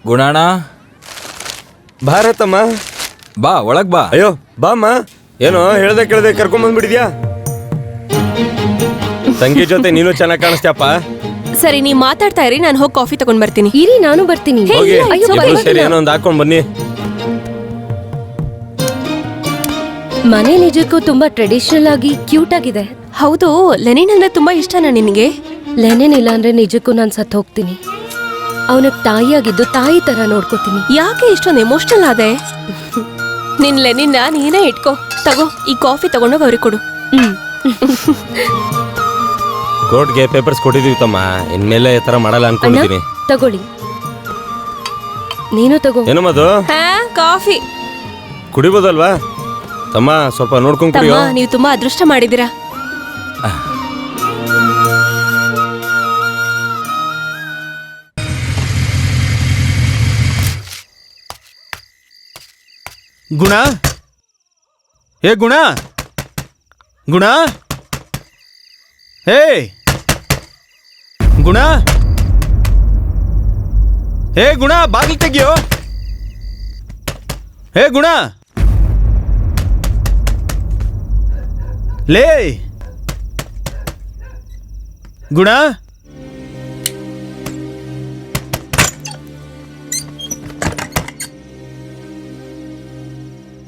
ಗುಣಾಣ ಭಾರತಮ್ಮ ಬಾ ಒಳಗ್ ಬಾ. ಅಯ್ಯೋ ಬಾಮ್ಮ, ಏನೋ ಹೇಳ್ದೆ ಕೇಳ್ದೆ ಕರ್ಕೊಂಡ್ ಬಂದ್ಬಿಡಿದ್ಯಾ. ತಂಗಿ ಜೊತೆ ನೀನು ಚೆನ್ನಾಗಿ ಕಾಣಿಸ್ತ್ಯಪ್ಪ. ಸರಿ, ನೀವ್ ಮಾತಾಡ್ತಾ ಇರಿ, ನಾನು ಹೋಗಿ ಕಾಫಿ ತಗೊಂಡ್ ಬರ್ತೀನಿ. ಇರಿ, ನಾನು ಬರ್ತೀನಿ. ಹೋಗಿ ಇಬ್ರು ಸೇರಿ ಏನೋ ಒಂದು ಹಾಕೊಂಡ್ ಬನ್ನಿ. ಮನೆ ನಿಜಕ್ಕೂ ತುಂಬಾ ಟ್ರೆಡಿಷನಲ್ ಆಗಿ ಕ್ಯೂಟ್ ಆಗಿದೆ. ಹೌದು, ಲೆನಿನ್ ಅಂದ್ರೆ ತುಂಬಾ ಇಷ್ಟನಾ ನಿನಗೆ? ಲೆನಿನ್ ಇಲ್ಲ ಅಂದ್ರೆ ನಿಜಕ್ಕೂ ನಾನ್ ಸತ್ ಹೋಗ್ತೀನಿ. ಅವನಿಗೆ ತಾಯಿಯಾಗಿದ್ದು ತಾಯಿ ತರ ನೋಡ್ಕೋತೀನಿ. ಯಾಕೆ ಇಷ್ಟೊಂದು ಎಮೋಷನಲ್ ಆದೆ? ನಿನ್ ಲೆನಿನ್ನ ನೀನೇ ಇಟ್ಕೋ. ತಗೋ, ಈ ಕಾಫಿ ತಗೊಂಡೋಗಿ ಅವ್ರಿಗೆ ಕೊಡು. ಕೋರ್ಟ್ಗೆ ಪೇಪರ್ಸ್ ಕೊಟ್ಟಿದೀವಿ ತಮ್ಮ, ಇನ್ಮೇಲೆ ಈ ತರ ಮಾಡಲ್ಲ ಅನ್ಕೊಂಡಿದ್ದೀನಿ. ತಗೊಳ್ಳಿ, ನೀನು ತಗೋ. ಏನು ಮದು, ಕಾಫಿ ಕುಡಿಬೋದಲ್ವಾ ತಮ್ಮ? ಸ್ವಲ್ಪ ನೋಡ್ಕೊಂಡ್ ಕುಡಿಯೋ. ತಮ್ಮ, ನೀವು ತುಂಬಾ ಅದೃಷ್ಟ ಮಾಡಿದೀರಾ. ಗುಣ, ಹೇ ಗುಣ, ಗುಣ, ಹೇ ಗುಣ, ಹೇ ಗುಣ, ಬಾಗಿಲು ತೆಗಿಯೋ. ಹೇ ಗುಣ, ಲೇ ಗುಣ,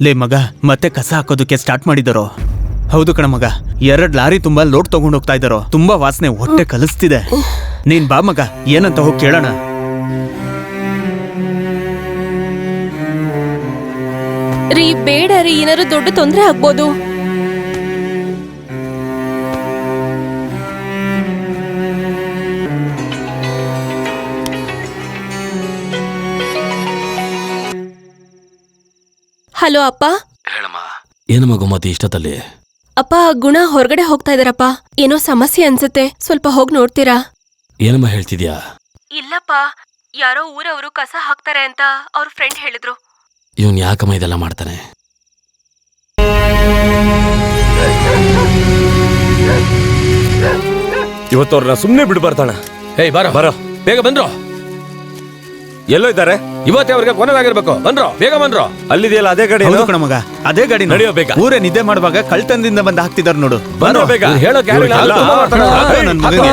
ಲೇ ಮಗ, ಮತ್ತೆ ಕಸ ಹಾಕೋದಕ್ಕೆ ಸ್ಟಾರ್ಟ್ ಮಾಡಿದಾರೋ? ಹೌದು ಕಣ ಮಗ, 2 ಲಾರಿ ತುಂಬಾ ಲೋಡ್ ತಗೊಂಡು ಹೋಗ್ತಾ ಇದ್ದಾರೋ. ತುಂಬಾ ವಾಸನೆ, ಹೊಟ್ಟೆ ಕಲಿಸ್ತಿದೆ. ನೀನ್ ಬಾ ಮಗ, ಏನಂತ ಹೋಗಿ ಕೇಳೋಣ. ರೀ ಬೇಡ ರೀ, ಏನಾದ್ರು ದೊಡ್ಡ ತೊಂದ್ರೆ ಆಗ್ಬೋದು. ಹಲೋ ಅಪ್ಪ. ಹೇಳಮ್ಮ, ಏನಮ್ಮ ಗೊಮ್ಮತಿ ಇಷ್ಟದಲ್ಲಿ? ಅಪ್ಪ, ಗುಣ ಹೊರಗಡೆ ಹೋಗ್ತಾ ಇದಾರಪ್ಪ. ಏನೋ ಸಮಸ್ಯೆ ಅನ್ಸುತ್ತೆ, ಸ್ವಲ್ಪ ಹೋಗಿ ನೋಡ್ತೀರಾ? ಏನಮ್ಮ ಹೇಳ್ತಿದ್ಯಾ? ಇಲ್ಲಪ್ಪ, ಯಾರೋ ಊರವರು ಕಸ ಹಾಕ್ತಾರೆ ಅಂತ ಅವ್ರ ಫ್ರೆಂಡ್ ಹೇಳಿದ್ರು. ಇವನ್ ಯಾಕಮ್ಮ ಇದೆಲ್ಲ ಮಾಡ್ತಾನೆ? ಇವತ್ತವ್ರನ್ನ ಸುಮ್ನೆ ಬಿಡ್ಬಾರ್ದಣ್ಣ. ಏಯ್ ಬಾರೋ ಬರೋ, ಬೇಗ ಬಂದ್ರು. ಎಲ್ಲೋ ಇದ್ದಾರೆ? ಇವತ್ತೇ ಅವ್ರಿಗೆ ಕೊನೆದಾಗಿರ್ಬೇಕು. ಬಂದ್ರು, ಬೇಗ ಬಂದ್ರು. ಅಲ್ಲಿದೆಯಲ್ಲ ಅದೇ ಗಾಡಿ. ಹೌದು ಕಣ ಮಗ, ಅದೇ ಗಾಡಿ. ನಡೆಯೋ ಬೇಗ. ಊರೇ ನಿದ್ದೆ ಮಾಡುವಾಗ ಕಳ್ತನದಿಂದ ಬಂದು ಹಾಕ್ತಿದಾರ ನೋಡು. ಬಂದ್ರು ಬೇಗ. ಹೇಳೋ ಕ್ಯಾರಿ ಅಲ್ಲ, ನನ್ ಮಗನಿಗೆ.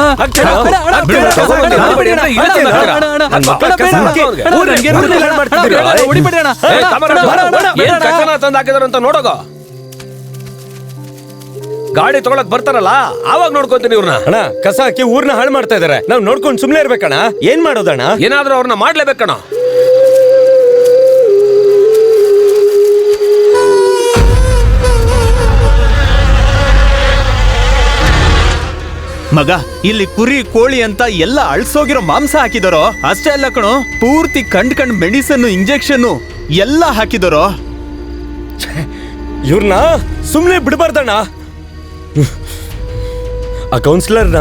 ತಂದು ಹಾಕಿದಾರ ಅಂತ ನೋಡೋಗ. ಗಾಡಿ ತಗೊಳಕ್ ಬರ್ತಾರಲ್ಲ, ಆವಾಗ ನೋಡ್ಕೊಂತೀನಿ ಇವ್ರನ್ನ. ಅಣ್ಣ, ಕಸ ಹಾಕಿ ಊರ್ನ ಹಾಳು ಮಾಡ್ತಾ ಇದಾರೆ. ನಾವ್ ನೋಡ್ಕೊಂಡು ಸುಮ್ನೆ ಇರ್ಬೇಕಣ್ಣ. ಏನ್ ಮಾಡೋದಣ್ಣ? ಏನಾದ್ರೂ ಅವ್ರನ್ನ ಮಾಡ್ಲೇಬೇಕಣ್ಣ. ಮಗ, ಇಲ್ಲಿ ಕುರಿ ಕೋಳಿ ಅಂತ ಎಲ್ಲ ಅಳ್ಸೋಗಿರೋ ಮಾಂಸ ಹಾಕಿದಾರೋ. ಅಷ್ಟೇ ಅಲ್ಲ ಕಣೋ, ಪೂರ್ತಿ ಕಂಡ್ ಮೆಡಿಸನ್, ಇಂಜೆಕ್ಷನ್ ಎಲ್ಲ ಹಾಕಿದಾರೋ. ಇವ್ರನ್ನ ಸುಮ್ನೆ ಬಿಡಬಾರ್ದಣ್ಣ. ಆ ಕೌನ್ಸಿಲರ್ನ.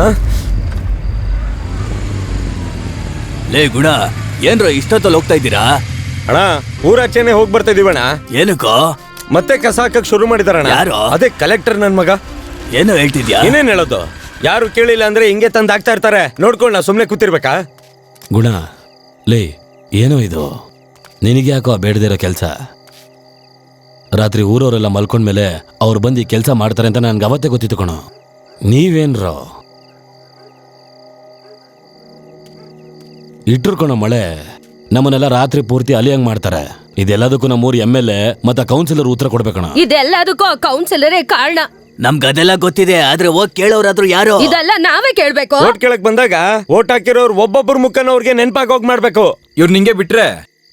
ಲೇ ಗುಣ, ಏನ್ರ ಇಷ್ಟೊತ್ತಲ್ಲಿ ಹೋಗ್ತಾ ಇದ್ದೀರಾ? ಅಣ್ಣ, ಊರಾಚೆನೆ ಹೋಗ್ ಬರ್ತಾ ಇದೀವಣ್ಣ. ಏನಕ್ಕೋ? ಮತ್ತೆ ಕಸ ಹಾಕಕ್ ಶುರು ಮಾಡಿದಾರಣ್ಣ. ಯಾರು? ಅದೇ ಕಲೆಕ್ಟರ್ ನನ್ ಮಗ. ಏನೋ ಹೇಳ್ತಿದ್ಯಾ? ಏನೇನ್ ಹೇಳೋದು? ಯಾರು ಕೇಳಿಲ್ಲ ಅಂದ್ರೆ ಹಿಂಗೆ ತಂದ್ ಹಾಕ್ತಾ ಇರ್ತಾರೆ. ನೋಡ್ಕೊಂಡ್ ನಾ ಸುಮ್ನೆ ಕೂತಿರ್ಬೇಕಾ? ಗುಣ, ಲೇ ಏನೋ ಇದು? ನಿನಗೆ ಯಾಕೋ ಬೇಡದಿರೋ ಕೆಲ್ಸ? ರಾತ್ರಿ ಊರವರೆಲ್ಲ ಮಲ್ಕೊಂಡ್ಮೇಲೆ ಅವ್ರು ಬಂದು ಕೆಲಸ ಮಾಡ್ತಾರೆ ಅಂತ ನನ್ಗೆ ಅವತ್ತೇ ಗೊತ್ತಿತ್ತು ಕಣೋ. ನೀವೇನ್ರೋ ಇಟ್ರು ಕಣೋ ಮಳೆ. ನಮ್ಮನ್ನೆಲ್ಲ ರಾತ್ರಿ ಪೂರ್ತಿ ಅಲಿಯಂಗ್ ಮಾಡ್ತಾರೆ. ಇದೆಲ್ಲದಕ್ಕೂ ನಮ್ಮೂರು MLA ಮತ್ತೆ ಕೌನ್ಸಿಲರ್ ಉತ್ತರ ಕೊಡ್ಬೇಕಣ. ಇದೆಲ್ಲದಕ್ಕೂ ಕೌನ್ಸಿಲರೇ ಕಾರಣ. ನಮ್ಗದೆಲ್ಲ ಗೊತ್ತಿದೆ, ಆದ್ರೆ ಹೋಗ್ ಕೇಳೋರಾದ್ರೂ ಯಾರು? ಇದೆಲ್ಲ ನಾವೇ ಕೇಳ್ಬೇಕು. ಓಟ್ ಕೇಳಕ್ ಬಂದಾಗ ಓಟ್ ಹಾಕಿರೋರು ಒಬ್ಬೊಬ್ಬರ ಮುಖನ ಅವ್ರಿಗೆ ನೆನ್ಪಾಗಿ ಹೋಗ್ ಮಾಡ್ಬೇಕು. ಇವ್ರು ನಿಂಗೆ ಬಿಟ್ರೆ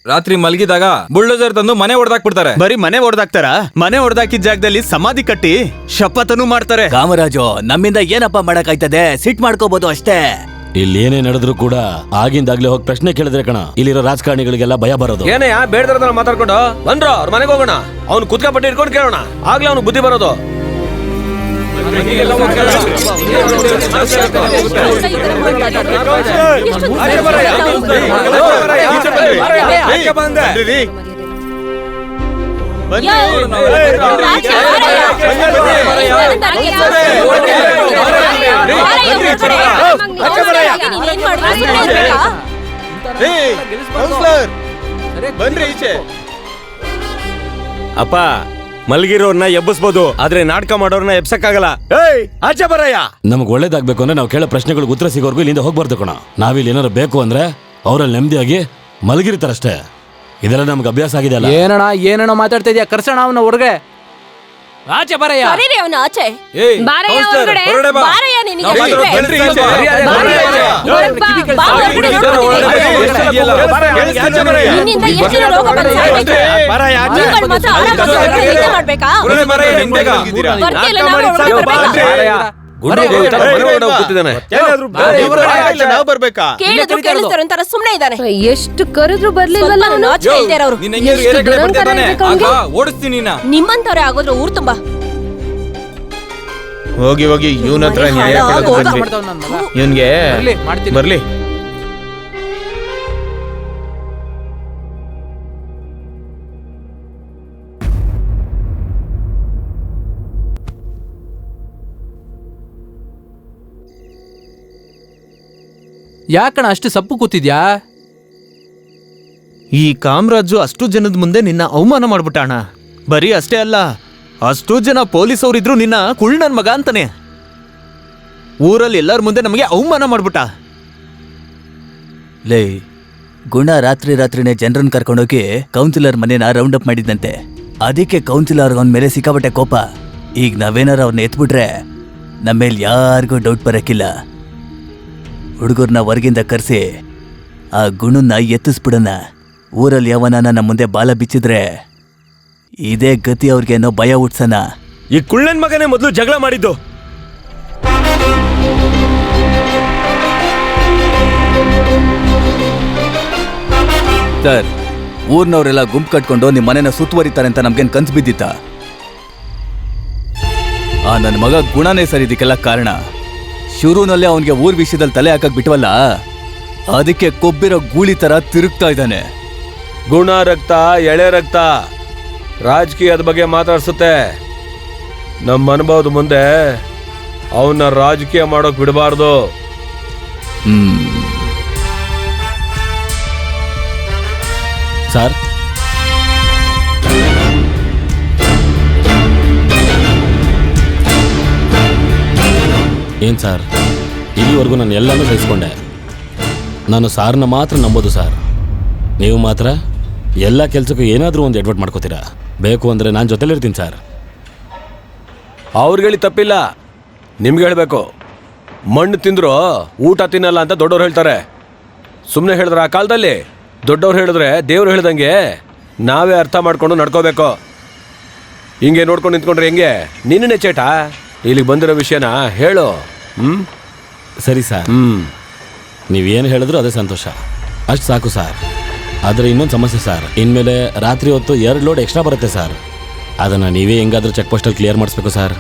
ರಾತ್ರಿ ಮಲಗಿದಾಗ ಬುಲ್ಡೋಸರ್ ತಂದು ಮನೆ ಹೊಡೆದಾಕ್ಬಿಡ್ತಾರೆ. ಬರೀ ಮನೆ ಹೊಡೆದಾಕ್ತಾರ? ಮನೆ ಹೊಡೆದಾಕಿದ ಜಾಗದಲ್ಲಿ ಸಮಾಧಿ ಕಟ್ಟಿ ಶಪಥನೂ ಮಾಡ್ತಾರೆ. ಕಾಮರಾಜು, ನಮ್ಮಿಂದ ಏನಪ್ಪ ಮಾಡಕ್ಕಾಯ್ತದೆ? ಸಿಟ್ ಮಾಡ್ಕೋಬಹುದು ಅಷ್ಟೇ. ಇಲ್ಲಿ ಏನೇ ನಡೆದ್ರು ಕೂಡ ಆಗಿಂದಾಗ್ಲೇ ಹೋಗಿ ಪ್ರಶ್ನೆ ಕೇಳಿದ್ರೆ ಕಣ ಇಲ್ಲಿರೋ ರಾಜಕಾರಣಿಗಳಿಗೆಲ್ಲ ಭಯ ಬರೋದು. ಏನೇ ಬೇಡದ್ರ ಮಾತಾಡ್ಕೊಂಡು ಬಂದ್ರು, ಅವ್ರ ಮನೆಗೆ ಹೋಗೋಣ. ಅವ್ನು ಕುತ್ಕಪಟ್ಟಿ ಇಟ್ಕೊಂಡು ಕೇಳೋಣ, ಆಗ್ಲೇ ಅವ್ನು ಬುದ್ಧಿ ಬರೋದು. ಬನ್ರಿ ಈಚೆ. ಅಪ್ಪ, ಮಲ್ಗಿರೋರ್ನ ಎಬ್ಬಿಸ್ಬೋದು, ಆದ್ರೆ ನಾಟಕ ಮಾಡೋರ್ನ ಎಬ್ಸಕ್ಕಾಗಲ್ಲ. ಏಯ್, ಆಚೆ ಬರಯ್ಯ. ನಮ್ಗೆ ಒಳ್ಳೇದಾಗ್ಬೇಕು ಅಂದ್ರೆ ನಾವು ಕೇಳೋ ಪ್ರಶ್ನೆಗಳಿಗೆ ಉತ್ತರ ಸಿಗೋರ್ಗು ಇಲ್ಲಿಂದ ಹೋಗ್ಬಾರ್ದು ಕಣ. ನಾವಿಲ್ಲಿ ಏನಾರು ಬೇಕು ಅಂದ್ರೆ ಅವರಲ್ಲಿ ನೆಮ್ಮದಿಯಾಗಿ ಮಲಗಿರ್ತಾರಷ್ಟೇ. ಇದೆಲ್ಲ ನಮ್ಗೆ ಅಭ್ಯಾಸ ಆಗಿದೆ ಅಲ್ಲ. ಏನಣ್ಣ ಮಾತಾಡ್ತಾ ಇದೀಯ? ಕರ್ಸೋಣ ಅವನ ಹೊರಗೆ. ಆಚೆ ಬರಯ್ಯ. ಕರೀರಿ ಅವನ ಆಚೆ. ಏಯ್, ಬಾರಯ್ಯ ಕೌನ್ಸಿಲರ್, ಹೊರಗಡೆ. ಹೊರಗಡೆ ಬಾ. ಬಾರಯ್ಯ ನಿನಗೆ ನಾವು ಹೇಳಿದ್ರೆ. ಮಾತ್ರ ಬನ್ರಿ ಈಚೆ. ಬಾರಯ್ಯ. ಹೊರಗ್ ಬಾ. ಬಾ ಹೊರಗಡೆ ನೋಡ್ತೀನಿ. ನಿನ್ನಿಂದ ಎಷ್ಟು ಜನ ರೋಗ ಬಂದು ಸಾಯ್ಬೇಕು? ನೀವುಗಳು ಮಾತ್ರ ಆರಾಮಾಗಿ ಹೊರಗಡೆ ನಿದ್ದೆ ಮಾಡ್ಬೇಕಾ? ಹೊರಗಡೆ ಬಾರಯ್ಯ, ನಿಮ್ ಬೇಗ. ಬರ್ತಿಲ್ಲ, ನಾವು ಹೊರಗಡೆ ಬರ್ಬೇಕಾ? ನಾವು ಬರ್ಬೇಕಾ? ಕೇಳಿದ್ರು ಕೇಳಿಸ್ತಾರ ಒಂಥರ ಸುಮ್ನೆ ಇದ್ದಾನೆ. ಎಷ್ಟು ಕರೆದ್ರು ಬರ್ಲಿಲ್ವಲ್ಲ ಸ್ವಲ್ಪ ಅವನು? ನಾಚಿಕೆ ಇಲ್ದೇ ಇರೋರು. ನಿನ್ನ ಹೆಂಗೆ ಏರಿಯಾ ಕಡೆ ಬರ್ತಾ ಇದ್ದಾನೆ? ಆಗ ಓಡಿಸ್ತೀನಿ ನಿನ್ನ. ನಿಮ್ಮಂತವ್ರೆ ಆಗೋದ್ರು ಊರ್ ತುಂಬಾ. ಹೋಗಿ ಇವನ ಹತ್ರ ನ್ಯಾಯ ಕೊಡೋದು ಬನ್ನಿ. ಇವನ್ಗೆ ಬರ್ಲಿ. ಯಾಕಣ ಅಷ್ಟು ಸಪ್ಪು ಕೂತಿದ್ಯಾ? ಈ ಕಾಮರಾಜು ಅಷ್ಟು ಜನದ ಮುಂದೆ ನಿನ್ನ ಅವಮಾನ ಮಾಡ್ಬಿಟ್ಟಾಣ. ಬರೀ ಅಷ್ಟೇ ಅಲ್ಲ, ಅಷ್ಟು ಜನ ಪೊಲೀಸ್ ಅವರಿದ್ರು ನಿನ್ನ ಕುಳ್ಳನ್ ಮಗ ಅಂತಾನೆ. ಊರಲ್ಲಿ ಎಲ್ಲರ ಮುಂದೆ ನಮಗೆ ಅವಮಾನ ಮಾಡ್ಬಿಟ್ಟ. ಲೇ, ಗುಣ ರಾತ್ರಿನೇ ಜನರನ್ನ ಕರ್ಕೊಂಡೋಗಿ ಕೌನ್ಸಿಲರ್ ಮನೇನ ರೌಂಡ್ ಅಪ್ ಮಾಡಿದ್ದಂತೆ. ಅದಕ್ಕೆ ಕೌನ್ಸಿಲರ್ ಅವನ ಮೇಲೆ ಸಿಕ್ಕಾಪಟ್ಟೆ ಕೋಪ. ಈಗ ನಾವೇನಾರ ಅವ್ರನ್ನ ಎತ್ಬಿಟ್ರೆ ನಮ್ಮ ಮೇಲೆ ಯಾರಿಗೂ ಡೌಟ್ ಬರಕ್ಕಿಲ್ಲ. ಹುಡುಗರ್ನ ಹೊರಗಿಂದ ಕರೆಸಿ ಆ ಗುಣನ್ನ ಎತ್ತಿಸ್ಬಿಡೋಣ. ಊರಲ್ಲಿ ಯಾವನ ನಮ್ಮ ಮುಂದೆ ಬಾಲ ಬಿಚ್ಚಿದ್ರೆ ಇದೇ ಗತಿ ಅವ್ರಿಗೆ ಅನ್ನೋ ಭಯ ಹುಟ್ಸೋಣ. ಈ ಕುಳ್ಳನ್ ಮಗನೇ ಮೊದಲು ಜಗಳ ಮಾಡಿದ್ದು. ಸರ್, ಊರ್ನವರೆಲ್ಲ ಗುಂಪು ಕಟ್ಕೊಂಡು ನಿಮ್ಮ ಮನೆನ ಸುತ್ತುವರಿತಾರೆ ಅಂತ ನಮ್ಗೇನು ಕನ್ಸು ಬಿದ್ದಿತ್ತ? ಆ ನನ್ನ ಮಗ ಗುಣನೇ ಸರ್ ಇದಕ್ಕೆಲ್ಲ ಕಾರಣ. ಶುರುನಲ್ಲೇ ಅವನಿಗೆ ಊರ್ ವಿಷಯದಲ್ಲಿ ತಲೆ ಹಾಕಕ್ ಬಿಟ್ವಲ್ಲ, ಅದಕ್ಕೆ ಕೊಬ್ಬಿರೋ ಗೂಳಿ ತರ ತಿರುಗ್ತಾ ಇದ್ದಾನೆ. ಗುಣ ರಕ್ತ, ಎಳೆ ರಕ್ತ ರಾಜಕೀಯದ ಬಗ್ಗೆ ಮಾತಾಡ್ಸುತ್ತೆ. ನಮ್ಮ ಅನುಭವದ ಮುಂದೆ ಅವನ್ನ ರಾಜಕೀಯ ಮಾಡೋಕ್ ಬಿಡಬಾರ್ದು. ಸರ್, ಏನ್ ಸರ್, ಇಲ್ಲಿವರೆಗೂ ನಾನು ಎಲ್ಲನೂ ಸಹಿಸ್ಕೊಂಡೆ. ನಾನು ಸಾರ್ನ ಮಾತ್ರ ನಂಬೋದು ಸರ್. ನೀವು ಮಾತ್ರ ಎಲ್ಲ ಕೆಲಸಕ್ಕೂ ಏನಾದರೂ ಒಂದು ಎಡ್ವರ್ಟ್ ಮಾಡ್ಕೋತೀರಾ. ಬೇಕು ಅಂದರೆ ನಾನು ಜೊತೆಲಿರ್ತೀನಿ ಸರ್. ಅವ್ರಿಗೆ ಹೇಳಿ ತಪ್ಪಿಲ್ಲ, ನಿಮ್ಗೆ ಹೇಳ್ಬೇಕು. ಮಣ್ಣು ತಿಂದ್ರು ಊಟ ತಿನ್ನಲ್ಲ ಅಂತ ದೊಡ್ಡವ್ರು ಹೇಳ್ತಾರೆ. ಸುಮ್ಮನೆ ಹೇಳಿದ್ರೆ ಆ ಕಾಲದಲ್ಲಿ ದೊಡ್ಡವ್ರು ಹೇಳಿದ್ರೆ ದೇವ್ರು ಹೇಳ್ದಂಗೆ ನಾವೇ ಅರ್ಥ ಮಾಡ್ಕೊಂಡು ನಡ್ಕೋಬೇಕು. ಹಿಂಗೆ ನೋಡ್ಕೊಂಡು ನಿಂತ್ಕೊಂಡ್ರೆ ಹೆಂಗೆ? ನಿನ್ನೆ ಚೇಟ ಇಲ್ಲಿಗೆ ಬಂದಿರೋ ವಿಷಯನ ಹೇಳು. ಸರಿ ಸರ್, ನೀವೇನು ಹೇಳಿದ್ರು ಅದೇ ಸಂತೋಷ. ಅಷ್ಟು ಸಾಕು ಸರ್. ಆದರೆ ಇನ್ನೊಂದು ಸಮಸ್ಯೆ ಸರ್, ಇನ್ಮೇಲೆ ರಾತ್ರಿ ಹೊತ್ತು 2 ಲೋಡ್ ಎಕ್ಸ್ಟ್ರಾ ಬರುತ್ತೆ ಸರ್. ಅದನ್ನು ನೀವೇ ಹೆಂಗಾದ್ರೂ ಚೆಕ್ ಪೋಸ್ಟಲ್ಲಿ ಕ್ಲಿಯರ್ ಮಾಡಿಸ್ಬೇಕು ಸರ್.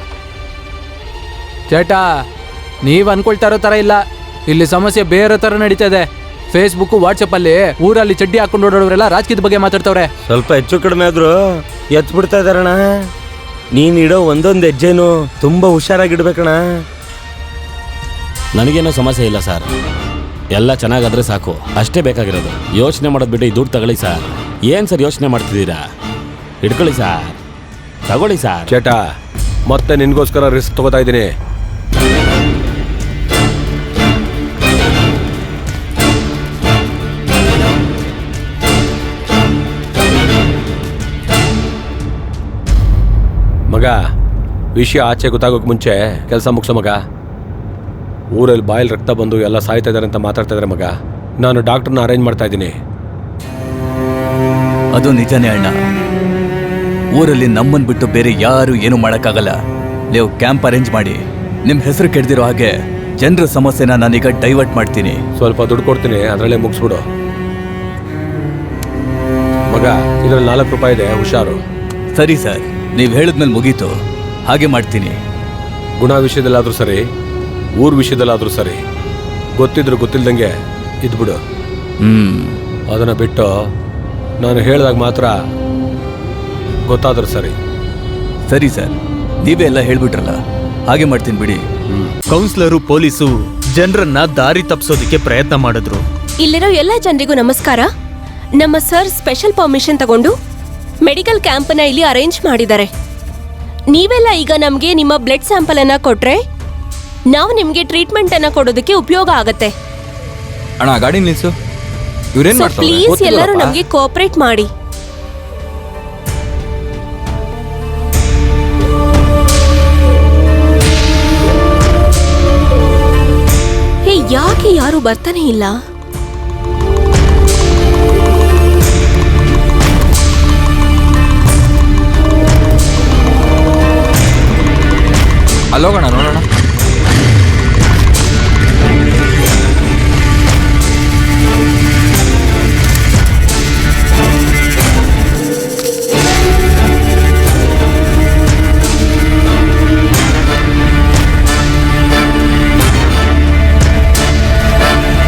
ಚೇಟಾ, ನೀವು ಅನ್ಕೊಳ್ತಾ ಇರೋ ಥರ ಇಲ್ಲ. ಇಲ್ಲಿ ಸಮಸ್ಯೆ ಬೇರೆ ಥರ ನಡೀತದೆ. ಫೇಸ್ಬುಕ್, ವಾಟ್ಸಪ್ಪಲ್ಲಿ ಊರಲ್ಲಿ ಚಡ್ಡಿ ಹಾಕೊಂಡು ಓಡೋರೆಲ್ಲ ರಾಜಕೀಯದ ಬಗ್ಗೆ ಮಾತಾಡ್ತವ್ರೆ. ಸ್ವಲ್ಪ ಹೆಚ್ಚು ಕಡಿಮೆ ಆದ್ರೂ ಎತ್ ಬಿಡ್ತಾ ಇದಾರಣ. ನೀನ್ ಇಡೋ ಒಂದೊಂದು ಹೆಜ್ಜೆನು ತುಂಬಾ ಹುಷಾರಾಗಿಡ್ಬೇಕಣ. ನನಗೇನೋ ಸಮಸ್ಯೆ ಇಲ್ಲ ಸರ್, ಎಲ್ಲ ಚೆನ್ನಾಗಾದ್ರೆ ಸಾಕು, ಅಷ್ಟೇ ಬೇಕಾಗಿರೋದು. ಯೋಚನೆ ಮಾಡೋದು ಬಿಟ್ಟು ಈ ದುಡ್ಡು ತಗೊಳ್ಳಿ ಸರ್. ಏನು ಸರ್ ಯೋಚನೆ ಮಾಡ್ತಿದ್ದೀರಾ? ಇಟ್ಕೊಳ್ಳಿ ಸರ್, ತಗೊಳ್ಳಿ ಸರ್. ಚೇಟ, ಮತ್ತೆ ನಿನ್ಗೋಸ್ಕರ ರಿಸ್ಕ್ ತಗೋತಾ ಇದ್ದೀನಿ. ಮಗ, ವಿಷಯ ಆಚೆ ಗೊತ್ತಾಗೋಕೆ ಮುಂಚೆ ಕೆಲಸ ಮುಗಿಸೋ ಮಗ. ಊರಲ್ಲಿ ಬಾಯಲ್ಲಿ ರಕ್ತ ಬಂದು ಎಲ್ಲ ಸಾಯ್ತಾ ಇದ್ದಾರೆ ಅಂತ ಮಾತಾಡ್ತಾ ಇದ್ದಾರೆ ಮಗ. ನಾನು ಡಾಕ್ಟರ್ನ ಅರೇಂಜ್ ಮಾಡ್ತಾ ಇದ್ದೀನಿ. ಅದು ನಿಜನೇ ಅಣ್ಣ. ಊರಲ್ಲಿ ನಮ್ಮನ್ ಬಿಟ್ಟು ಬೇರೆ ಯಾರು ಏನು ಮಾಡೋಕ್ಕಾಗಲ್ಲ. ನೀವು ಕ್ಯಾಂಪ್ ಅರೇಂಜ್ ಮಾಡಿ ನಿಮ್ಮ ಹೆಸರು ಕೆಡ್ದಿರೋ ಹಾಗೆ ಜನರ ಸಮಸ್ಯೆನ ನಾನೀಗ ಡೈವರ್ಟ್ ಮಾಡ್ತೀನಿ. ಸ್ವಲ್ಪ ದುಡ್ಡು ಕೊಡ್ತೀನಿ, ಅದರಲ್ಲೇ ಮುಗಿಸ್ಬಿಡು ಮಗ. ಇದರಲ್ಲಿ 4 ರೂಪಾಯಿ ಇದೆ, ಹುಷಾರು. ಸರಿ ಸರ್, ನೀವು ಹೇಳಿದ್ಮೇಲೆ ಮುಗೀತು, ಹಾಗೆ ಮಾಡ್ತೀನಿ. ಗುಣ ವಿಷಯದಲ್ಲಾದ್ರೂ ಸರಿ, ಊರ್ ವಿಷಯದಲ್ಲಾದ್ರೂ ಸರಿ, ಗೊತ್ತಿದ್ರು ಗೊತ್ತಿಲ್ದಂಗೆ ಇದ್ಬಿಡು. ಅದನ್ನ ಬಿಟ್ಟು ನಾನು ಹೇಳಿದಾಗ ಮಾತ್ರ ಗೊತ್ತಾದ್ರೂ ಸರಿ. ಸರಿ ಸರ್, ನೀವೇ ಎಲ್ಲ ಹೇಳ್ಬಿಟ್ರಲ್ಲ, ಹಾಗೆ ಮಾಡ್ತೀನಿ ಬಿಡಿ. ಕೌನ್ಸಿಲರು, ಪೊಲೀಸು ಜನರನ್ನ ದಾರಿ ತಪ್ಪಿಸೋದಕ್ಕೆ ಪ್ರಯತ್ನ ಮಾಡಿದ್ರು. ಇಲ್ಲಿರೋ ಎಲ್ಲ ಜನರಿಗೂ ನಮಸ್ಕಾರ. ನಮ್ಮ ಸರ್ ಸ್ಪೆಷಲ್ ಪರ್ಮಿಷನ್ ತಗೊಂಡು ಮೆಡಿಕಲ್ ಕ್ಯಾಂಪನ್ನ ಇಲ್ಲಿ ಅರೇಂಜ್ ಮಾಡಿದ್ದಾರೆ. ನೀವೆಲ್ಲ ಈಗ ನಮಗೆ ನಿಮ್ಮ ಬ್ಲಡ್ ಸ್ಯಾಂಪಲ್ ಅನ್ನ ಕೊಟ್ರೆ ನಾವು ನಿಮಗೆ ಟ್ರೀಟ್ಮೆಂಟ್ ಅನ್ನ ಕೊಡೋದಕ್ಕೆ ಉಪಯೋಗ ಆಗತ್ತೆ. ಅಣ್ಣ ಗಾಡಿ ನಿಲ್ಸು. ಇವ್ರೇನ್ ಮಾಡ್ತಾರೆ? ಪ್ಲೀಸ್ ಎಲ್ಲರೂ ನಮಗೆ ಕೋಆಪರೇಟ್ ಮಾಡಿ. ಹೇ, ಯಾಕೆ ಯಾರು ಬರ್ತಾನೆ ಇಲ್ಲ? ಅಲ್ಲೋಗೋಣ ನೋಡೋಣ.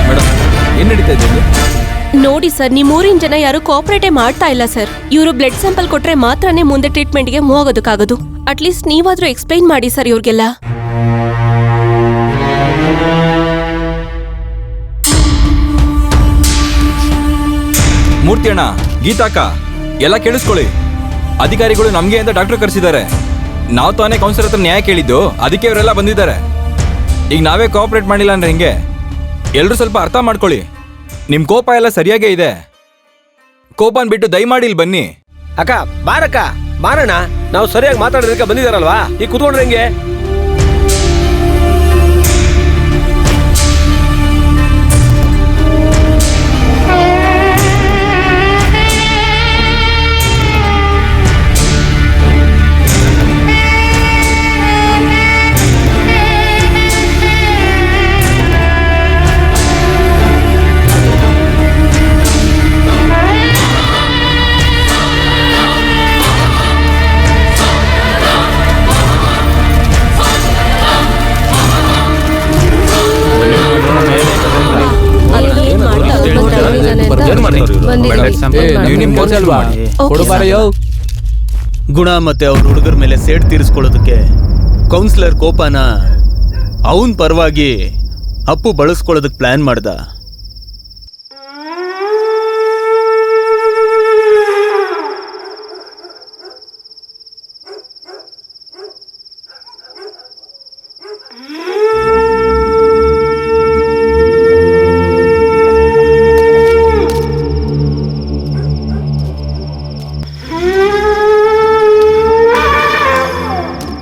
ಮೇಡಮ್, ಏನ್ ನಡೀತಾ ಇದೆ ಇಲ್ಲಿ? ನೋಡಿ ಸರ್, ನಿಮ್ಮೂರಿನ ಜನ ಯಾರು ಕೋಆಪರೇಟೇ ಮಾಡ್ತಾ ಇಲ್ಲ ಸರ್. ಇವರು ಬ್ಲಡ್ ಸ್ಯಾಂಪಲ್ ಕೊಟ್ರೆ ಮಾತ್ರನೇ ಮುಂದೆ ಟ್ರೀಟ್ಮೆಂಟ್ಗೆ ಮೂವ್ ಆಗೋದಕ್ಕಾಗೋದು. ಅಟ್ಲೀಸ್ಟ್ ನೀವಾದ್ರೂ ಎಕ್ಸ್ಪ್ಲೈನ್ ಮಾಡಿ ಸರ್ ಇವ್ರಿಗೆಲ್ಲ. ಮೂರ್ತಿ ಅಣ್ಣ, ಗೀತಾಕ ಎಲ್ಲ ಕೇಳಿಸ್ಕೊಳ್ಳಿ. ಅಧಿಕಾರಿಗಳು ನಮ್ಗೆ ಅಂತ ಡಾಕ್ಟರ್ ಕರೆಸಿದ್ದಾರೆ. ನಾವು ತಾನೇ ಕೌನ್ಸಿಲರ್ ಹತ್ರ ನ್ಯಾಯ ಕೇಳಿದ್ದು, ಅದಕ್ಕೆ ಇವರೆಲ್ಲ ಬಂದಿದ್ದಾರೆ. ಈಗ ನಾವೇ ಕೋಆಪರೇಟ್ ಮಾಡಿಲ್ಲ ಅಂದ್ರೆ ಹೆಂಗೆ? ಎಲ್ರು ಸ್ವಲ್ಪ ಅರ್ಥ ಮಾಡ್ಕೊಳ್ಳಿ. ನಿಮ್ ಕೋಪ ಎಲ್ಲ ಸರಿಯಾಗೇ ಇದೆ. ಕೋಪನ್ ಬಿಟ್ಟು ದಯಮಾಡಿ ಇಲ್ಲಿ ಬನ್ನಿ. ಅಕ್ಕ ಬಾರಕ್ಕ ಬಾರಣ್ಣ. ನಾವು ಸರಿಯಾಗಿ ಮಾತಾಡೋದಕ್ಕೆ ಬಂದಿದಾರಲ್ವಾ, ಈಗ ಕುತ್ಕೊಂಡ್ರೆ ಹೆಂಗೆ? ಗುಣ ಮತ್ತೆ ಅವ್ರ ಹುಡುಗರ ಮೇಲೆ ಸೇಡ್ ತೀರಿಸ್ಕೊಳ್ಳೋದಕ್ಕೆ ಕೌನ್ಸಿಲರ್ ಕೋಪನ ಅವನ್ ಪರವಾಗಿ ಅಪ್ಪು ಬಳಸ್ಕೊಳ್ಳೋದಕ್ಕೆ ಪ್ಲಾನ್ ಮಾಡ್ದ.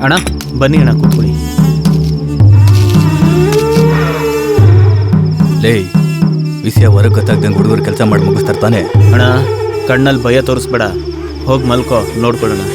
ಅಣ್ಣ ಬನ್ನಿ ಅಣ್ಣ, ಕೂತ್ಕೊಳ್ಳಿ. ಲೇ, ವಿಷಯ ಹೊರಗೆ ಗೊತ್ತಾಗ್ದಂಗೆ ಹುಡುಗರು ಕೆಲಸ ಮಾಡಿ ಮುಗಿಸ್ತಾರೆ ತಾನೆ? ಅಣ್ಣ, ಕಣ್ಣಲ್ಲಿ ಭಯ ತೋರಿಸ್ಬೇಡ. ಹೋಗಿ ಮಲ್ಕೋ, ನೋಡ್ಕೊಳ್ಳೋಣ.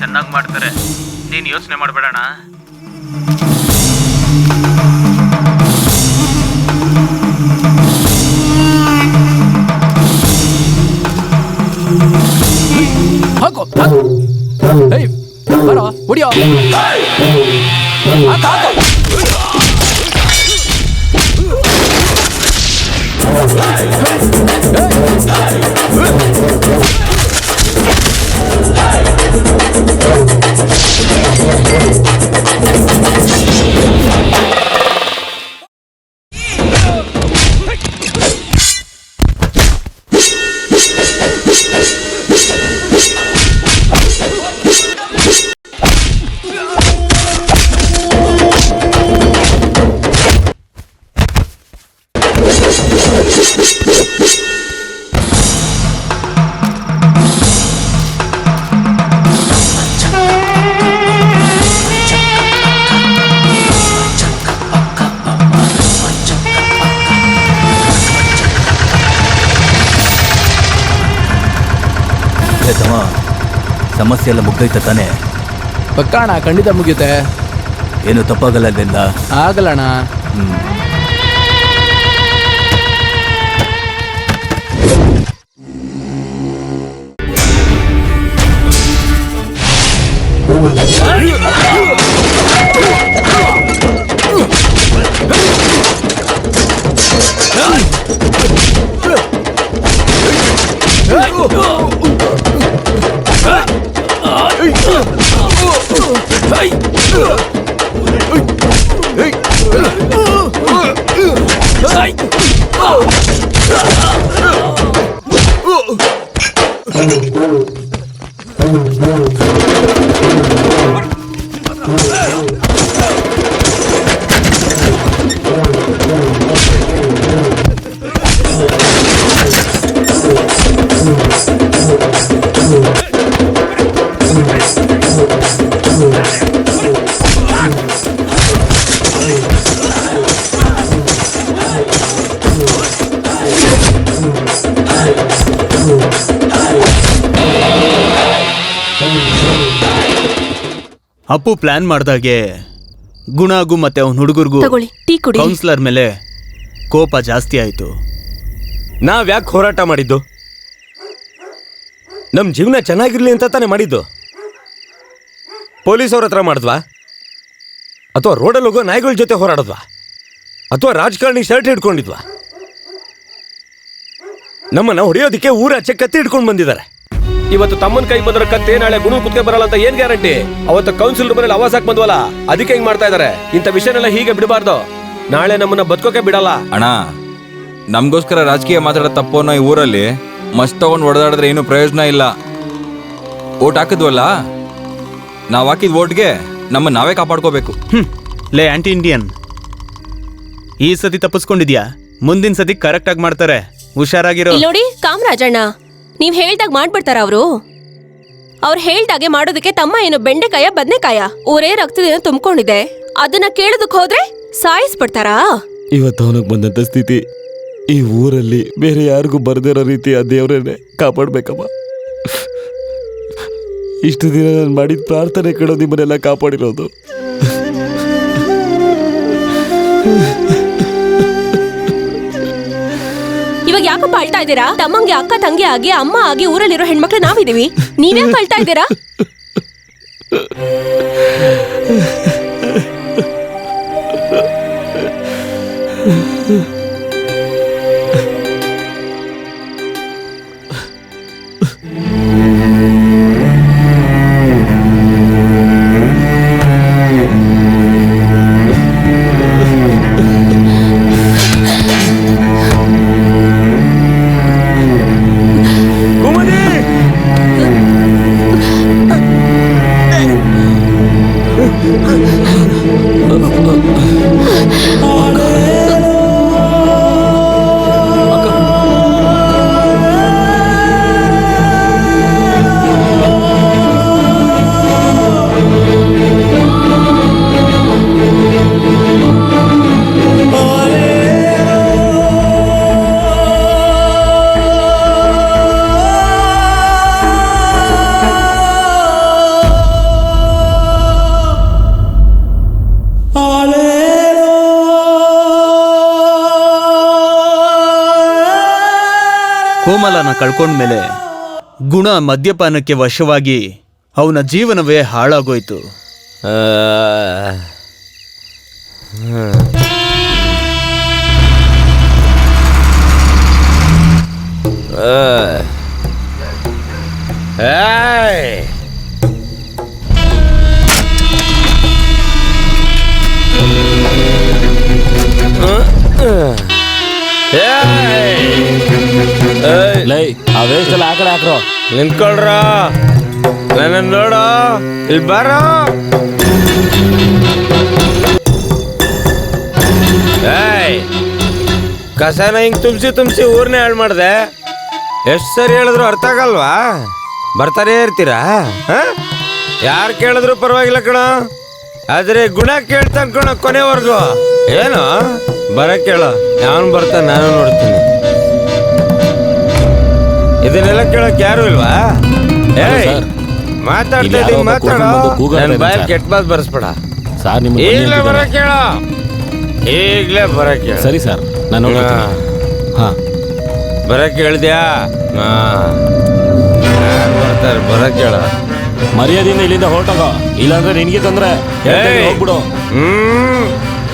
ಚೆನ್ನಾಗಿ ಮಾಡ್ತಾರೆ, ನೀನು ಯೋಚನೆ ಮಾಡಬೇಡಣ. ಹಾಕೋ ಬರೋ ಹೊಡಿಯೋ. ತಮ್ಮ ಸಮಸ್ಯೆ ಎಲ್ಲ ಮುಗ್ದೈತ ತಾನೆ? ಪಕ್ಕಣ ಖಂಡಿತ ಮುಗಿಯುತ್ತೆ. ಏನು ತಪ್ಪಾಗಲ್ಲ ಅದೆಲ್ಲ? ಆಗಲ್ಲಣ್ಣ. ಅಪ್ಪು ಪ್ಲಾನ್ ಮಾಡ್ದಾಗೆ ಗುಣಾಗು ಮತ್ತೆ ಅವನ ಹುಡುಗರಿಗೂ ತಗೊಳ್ಳಿ, ಟೀ ಕುಡಿ. ಕೌನ್ಸಿಲರ್ ಮೇಲೆ ಕೋಪ ಜಾಸ್ತಿ ಆಯ್ತು. ನಾವ್ಯಾಕೆ ಹೋರಾಟ ಮಾಡಿದ್ದು? ನಮ್ಮ ಜೀವನ ಚೆನ್ನಾಗಿರ್ಲಿ ಅಂತ ತಾನೇ ಮಾಡಿದ್ದು. ಪೊಲೀಸವ್ರ ಹತ್ರ ಮಾಡಿದ್ವಾ? ಅಥವಾ ರೋಡಲ್ಲಿ ಹೋಗೋ ನಾಯಿಗಳ ಜೊತೆ ಹೋರಾಡಿದ್ವಾ? ಅಥವಾ ರಾಜಕಾರಣಿ ಶರ್ಟ್ ಹಿಡ್ಕೊಂಡಿದ್ವಾ? ನಮ್ಮನ್ನ ಹೊಡೆಯೋದಕ್ಕೆ ಊರಾಚೆ ಕತ್ತಿ ಹಿಡ್ಕೊಂಡು ಬಂದಿದ್ದಾರೆ. ಇವತ್ತು ತಮ್ಮನ ಕೈ ಬಂದ್ರ ಕತ್ತೆ ನಾಳೆ ಗುಣ ಕುತ್ಕೆ ಬರಲ್ಲ ಅಂತ ಏನ್ ಗ್ಯಾರಂಟಿ? ಅವತ್ತು ಕೌನ್ಸಿಲರ್ ಮನೇಲಿ ಆವಾಜ್ ಹಾಕ್ ಬಂದ್ವಲ್ಲ, ಅದಕ್ಕೆ ಹಿಂಗ್ ಮಾಡ್ತಾ ಇದಾರೆ. ಇಂಥ ವಿಷಯನೆಲ್ಲ ಹೀಗೆ ಬಿಡಬಾರ್ದು. ನಾಳೆ ನಮ್ಮನ್ನ ಬದುಕೋಕೆ ಬಿಡಲ್ಲ. ಅಣ್ಣ, ನಮಗೋಸ್ಕರ ರಾಜಕೀಯ ಮಾತಾಡೋ ತಪ್ಪು ಅನ್ನೋ ಈ ಊರಲ್ಲಿ ಮಸ್ತ್ ತಗೊಂಡು ಹೊಡೆದಾಡಿದ್ರೆ ಏನು ಪ್ರಯೋಜನ ಇಲ್ಲ. ಓಟ್ ಹಾಕಿದ್ವಲ್ಲ, ನಾವು ಹಾಕಿದ ಓಟ್ಗೆ ನಮ್ಮ ನಾವೇ ಕಾಪಾಡ್ಕೋಬೇಕು. ಲೇ ಆಂಟಿ ಇಂಡಿಯನ್, ಈ ಸತಿ ತಪ್ಪಿಸ್ಕೊಂಡಿದ್ಯಾ, ಮುಂದಿನ ಸತಿ ಕರೆಕ್ಟ್ ಆಗಿ ಮಾಡ್ತಾರೆ, ಹುಷಾರಾಗಿರೋ. ಇಲ್ಲಿ ನೋಡಿ ಕಾಮರಾಜಣ್ಣ, ನೀವ್ ಹೇಳ್ದಾಗ ಮಾಡ್ಬಿಡ್ತಾರ ಅವರು? ಅವ್ರು ಹೇಳ್ದಾಗೆ ಮಾಡೋದಕ್ಕೆ ತಮ್ಮ ಏನು ಬೆಂಡೆಕಾಯ ಬದ್ನೆಕಾಯ? ಊರೇ ರಕ್ತದಿಂದ ತುಂಬಿಕೊಂಡಿದೆ, ಅದನ್ನ ಕೇಳೋದಕ್ ಹೋದ್ರೆ ಸಾಯಿಸ್ಬಿಡ್ತಾರಾ? ಇವತ್ತು ಅವನಿಗೆ ಬಂದಂತ ಸ್ಥಿತಿ ಈ ಊರಲ್ಲಿ ಬೇರೆ ಯಾರಿಗೂ ಬರ್ದಿರೋ ರೀತಿ ಆ ದೇವರನ್ನೇ ಕಾಪಾಡ್ಬೇಕಮ್ಮ. ಇಷ್ಟು ದಿನ ನಾನು ಮಾಡಿದ ಪ್ರಾರ್ಥನೆ ಕಡೆ ನಿಮ್ಮನ್ನೆಲ್ಲ ಕಾಪಾಡಿರೋದು. ಇವಾಗ ಯಾಕಪ್ಪ ಅಳ್ತಾ ಇದ್ದೀರಾ? ತಮ್ಮಂಗೆ ಅಕ್ಕ ತಂಗಿ ಆಗಿ ಅಮ್ಮ ಆಗಿ ಊರಲ್ಲಿರೋ ಹೆಣ್ಮಕ್ಳು ನಾವಿದೀವಿ, ನೀವ್ಯಾಕೆ ಅಳ್ತಾ ಇದ್ದೀರಾ? ಕೋಮಲನ ಕಳ್ಕೊಂಡ್ಮೇಲೆ ಗುಣ ಮದ್ಯಪಾನಕ್ಕೆ ವಶವಾಗಿ ಅವನ ಜೀವನವೇ ಹಾಳಾಗೋಯ್ತು. ಲೈ ಆ ವೇಸ್ಟ್ ಎಲ್ಲ ಆ ಕಡೆ ಹಾಕ್ರೋ. ನಿಂತ್ಕೊಳ್ರ, ನನ್ನ ನೋಡೋ, ಇಲ್ಲಿ ಬಾರೋ. ಕಸನ ಹಿಂಗ್ ತುಂಬಿಸಿ ಊರ್ನೇ ಹಾಳು ಮಾಡ್ದೆ. ಎಷ್ಟು ಸರಿ ಹೇಳಿದ್ರು ಅರ್ಥ ಆಗಲ್ವಾ? ಬರ್ತಾನೆ ಇರ್ತೀರಾ? ಯಾರು ಕೇಳಿದ್ರು ಪರವಾಗಿಲ್ಲ ಕಣೋ, ಆದ್ರೆ ಗುಣ ಕೇಳ್ತಾನೆ ಕಣೋ ಕೊನೆವರೆಗೂ. ಏನು ಬರಕ್ ಕೇಳೋ, ಯಾವನ್ ಬರ್ತಾನೆ ನಾನು ನೋಡ್ತೀನಿ. ಇದನ್ನೆಲ್ಲ ಕೇಳಕ್ ಯಾರು ಇಲ್ವಾ? ಏಯ್ ಸರ್ ಮಾತಾಡ್ತಾ ಇಲ್ಲಿ ಯಾರೋ ಇದೀನಿ, ಒಬ್ಬ ಮಾತಾಡು. ಕೂತ್ಕೊಂಡು ಕೂಗಾಡ್ತಾ ನನ್ ಇದ್ದಾನೆ ಬಾಯಲ್ಲಿ ಸರ್. ಕೆಟ್ಟ ಮಾತು ಬರ್ಸ್ಬೇಡ. ಸರ್ ನಿಮ್ಮ ಈಗಲೇ ಬರಕ್ ಹೇಳ, ಈಗಲೇ ಬರಕ್ ಹೇಳ. ಸರಿ ಸರ್ ನಾನು ನೋಡ್ತೀನಿ. ಹಾ ಬರಕ್ ಹೇಳ್ದ್ಯಾ? ಯಾರು ಬರ್ತಾರೆ? ಬರಕ್ ಹೇಳ. ಮರ್ಯಾದೆಯಿಂದ ಇಲ್ಲಿಂದ ಹೊರಟೋಗೋ, ಇಲ್ಲಾಂದ್ರೆ ನಿನಗೆ ತೊಂದ್ರೆ. ಏಯ್! ಹೋಗ್ಬಿಡು.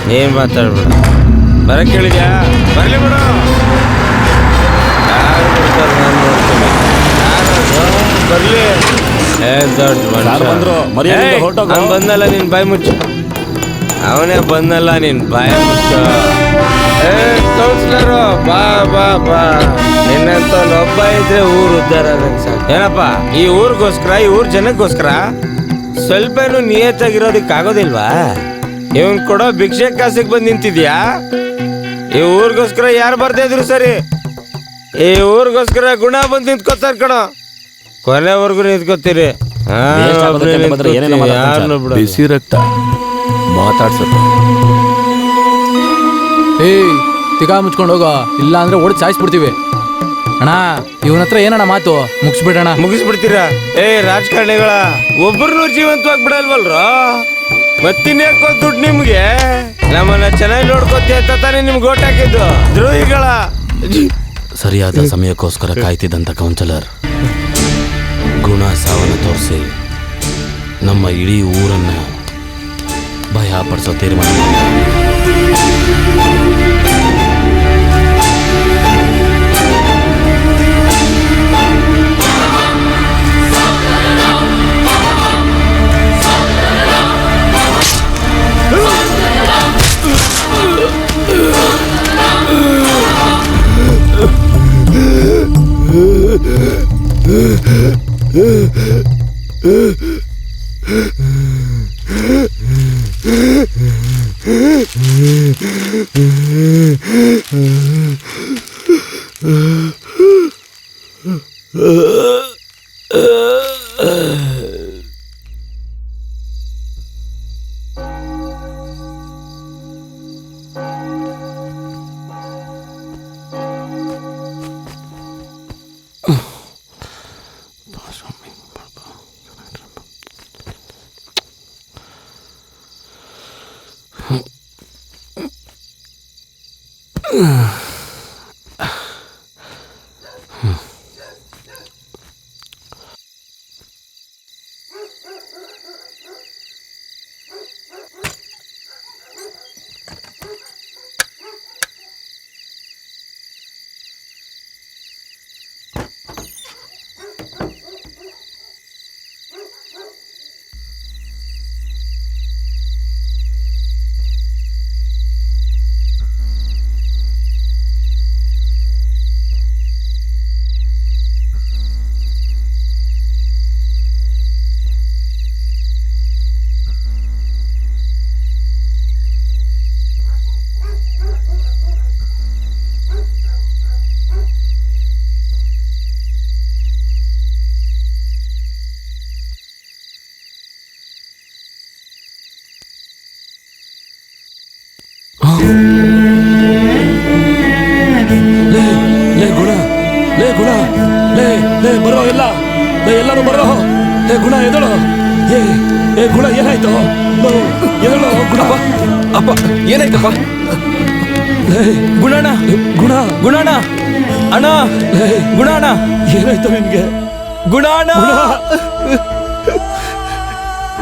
ನೀನ್ ಮಾತಾಡ್ಬೇಡ. ಬರಕ್ ಹೇಳಿದ್ಯಾ? ಬರ್ಲಿ ಬಿಡು. ಯಾರು ಬರ್ತಾರೆ? ನಾನು ನೋಡ್ತೀನಿ. ಯಾರು ಬರ್ಲಿ? ಏ ದೊಡ್ಡ ಮನುಷ್ಯ. ಯಾರು ಬಂದ್ರು? ಮರ್ಯಾದೆಯಿಂದ ಏಯ್! ಹೊರ್ಟೋಗು. ಅವ್ನ್ ಬಂದಲ್ಲ, ನಿನ್ ಬಾಯಿ ಮುಚ್ಚು. ಅವನೇ ಬಂದಲ್ಲ, ನಿನ್ ಬಾಯಿ ಮುಚ್ಚು. ಏ ಕೌನ್ಸಿಲರು, ಬಾ ಬಾ ಬಾ. ನಿನ್ನಂತ ಒಬ್ಬ ಇದ್ರೆ ಊರು ಉದ್ಧಾರ ಆಗಕ್ ಸಾಕು. ಏನಪ್ಪ, ಈ ಊರಿಗೋಸ್ಕರ, ಈ ಊರ್ ಜನಕ್ಕೋಸ್ಕರ ಸ್ವಲ್ಪ ನಿಯತ್ತಾಗಿರೋದಕ್ಕೆ ಆಗೋದಿಲ್ವಾ? ಇವನ್ ಕೊಡೋ ಭಿಕ್ಷೆ ಕಾಸಿಗೆ ಬಂದು ನಿಂತಿದ್ಯಾ? ಈ ಊರಿಗೋಸ್ಕರ ಯಾರು ಬರ್ತಾ ಇದ್ರು ಸರಿ, ಈ ಊರಿಗೋಸ್ಕರ ಗುಣ ಬಂದು ನಿಂತ್ಕೋತಾರ ಕಣೋ. ಕೊನೆವರೆಗೂ ನಿಂತ್ಕೋತೀರಿ. ವೇಸ್ಟ್ ಆಗೋದಕ್ಕೆ ಬಂದ್ರೆ ಏನೇನೋ ಮಾತಾಡ್ತಾನೆ ಸರ್. ಯಾರನ್ನೂ ಬಿಡೋದು. ಬಿಸಿ ರಕ್ತ ಮಾತಾಡ್ಸತ್ತ. ಏಯ್ ತಿಗಾ ಮುಚ್ಕೊಂಡು ಹೋಗೋ, ಇಲ್ಲ ಅಂದ್ರೆ ಓಡಿ ಸಾಯಿಸ್ಬಿಡ್ತೀವಿ. ಅಣ್ಣ ಇವನ ಹತ್ರ ಏನಣ್ಣ ಮಾತು, ಮುಗಿಸ್ಬಿಡೋಣ. ಮುಗಿಸ್ಬಿಡ್ತೀರಾ? ಏ ರಾಜಕಾರಣಿಗಳ ಒಬ್ಬರನ್ನೂ ಜೀವಂತವಾಗಿ ಬಿಡಲ್ವಲ್ರ? ಮತ್ತಿನ್ಯಾಕೋ ದುಡ್ಡು ನಿಮ್ಗೆ? ನಮ್ಮನ್ನ ಚೆನ್ನಾಗಿ ನೋಡ್ಕೋತಿ ಅಂತ ತಾನೇ ನಿಮ್ಗೆ ಓಟ್ ಹಾಕಿದ್ದು, ದ್ರೋಹಿಗಳ. ಸರಿಯಾದ ಸಮಯಕ್ಕೋಸ್ಕರ ಕಾಯ್ತಿದ್ದಂಥ ಕೌನ್ಸಿಲರ್ ಗುಣ ಸಾವನ್ನು ತೋರಿಸಿ ನಮ್ಮ ಇಡೀ ಊರನ್ನ ಭಯ ಪಡಿಸೋ ತೀರ್ಮಾನ ಮಾಡಿದ. ಲೇ ಗುಣ, ಲೇ ಗುಣ, ಲೇ ಲೇ ಬರೋ ಎಲ್ಲ, ಲೇ ಎಲ್ಲರೂ ಬರೋ. ಲೇ ಗುಣ ಎದಳು. ಏ ಗುಣ ಏನಾಯ್ತು? ಎದಳು ಗುಣ. ಅಪ್ಪ ಏನಾಯ್ತಪ್ಪ? ಲೇ ಗುಣಣ್ಣ, ಗುಣ, ಗುಣಣ್ಣ, ಅಣ್ಣ, ಲೇ ಗುಣಣ್ಣ, ಏನಾಯ್ತು ನಿನ್ಗೆ? ಗುಣಣ್ಣ. ಗುಣ